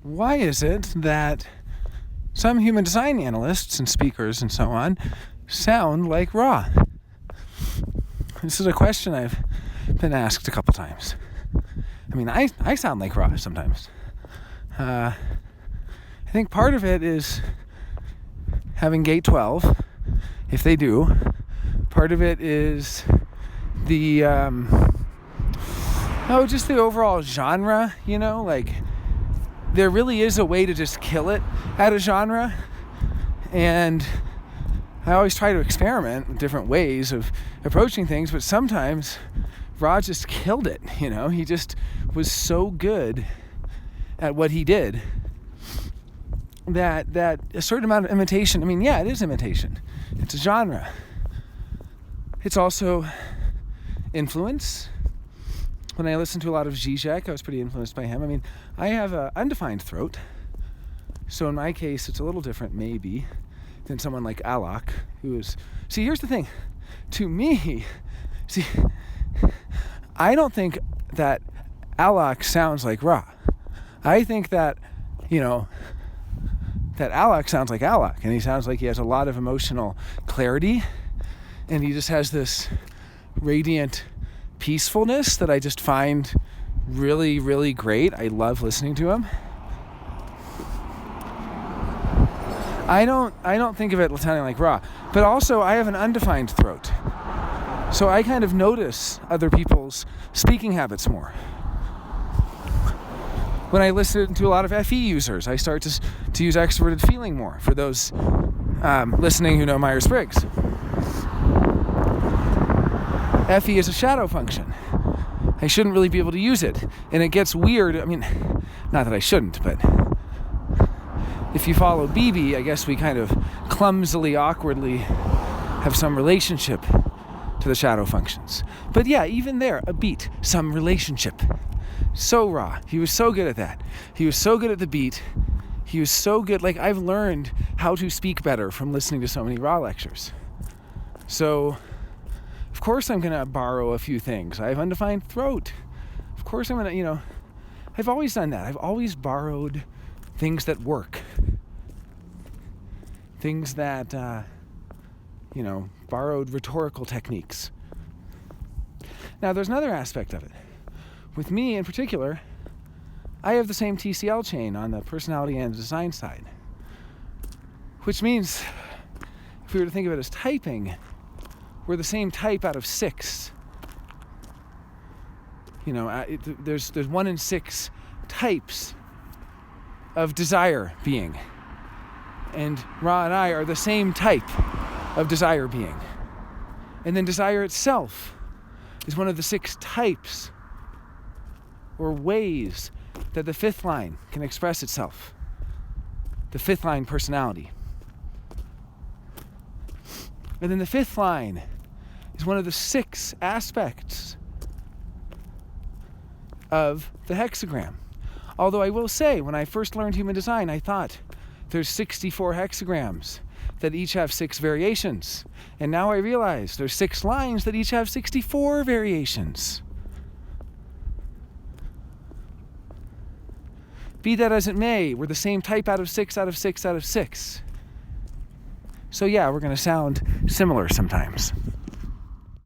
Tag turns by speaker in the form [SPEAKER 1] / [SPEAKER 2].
[SPEAKER 1] why is it that some human design analysts and speakers and so on sound like Ra? This is a question I've been asked a couple times. I mean, I sound like Ra sometimes. I think part of it is having gate 12, if they do. Part of it is the, just the overall genre, like there really is a way to just kill it at a genre. And I always try to experiment with different ways of approaching things, but sometimes Rod just killed it, he just was so good at what he did that a certain amount of imitation, it is imitation. It's a genre. It's also influence. When I listened to a lot of Zizek, I was pretty influenced by him. I have an undefined throat. So in my case, it's a little different, maybe, than someone like Alok, who is... See, here's the thing. To me, I don't think that Alok sounds like Ra. I think that, that Alok sounds like Alok, and he sounds like he has a lot of emotional clarity, and he just has this radiant peacefulness that I just find really, really great. I love listening to him. I don't think of it sounding like Ra, but also I have an undefined throat, so I kind of notice other people's speaking habits more. When I listen to a lot of FE users, I start to use extroverted feeling more. For those listening who know Myers-Briggs, FE is a shadow function. I shouldn't really be able to use it, and it gets weird. Not that I shouldn't, but if you follow BB, I guess we kind of clumsily, awkwardly have some relationship to the shadow functions. But yeah, even there, a beat, some relationship. So Ra, he was so good at that. He was so good at the beat. He was so good. I've learned how to speak better from listening to so many Ra lectures. So, of course I'm going to borrow a few things. I have undefined throat. Of course I'm going to, I've always done that. I've always borrowed things that work. Things that, borrowed rhetorical techniques. Now, there's another aspect of it. With me in particular, I have the same TCL chain on the personality and design side. Which means, if we were to think of it as typing, we're the same type out of 6. There's 1 in 6 types of desire being. And Ra and I are the same type of desire being. And then desire itself is one of the 6 types or ways that the 5th line can express itself. The 5th line personality. And then the 5th line is one of the 6 aspects of the hexagram. Although I will say, when I first learned human design, I thought there's 64 hexagrams that each have 6 variations. And now I realize there's 6 lines that each have 64 variations. Be that as it may, we're the same type out of 6 out of 6 out of 6. So yeah, we're going to sound similar sometimes.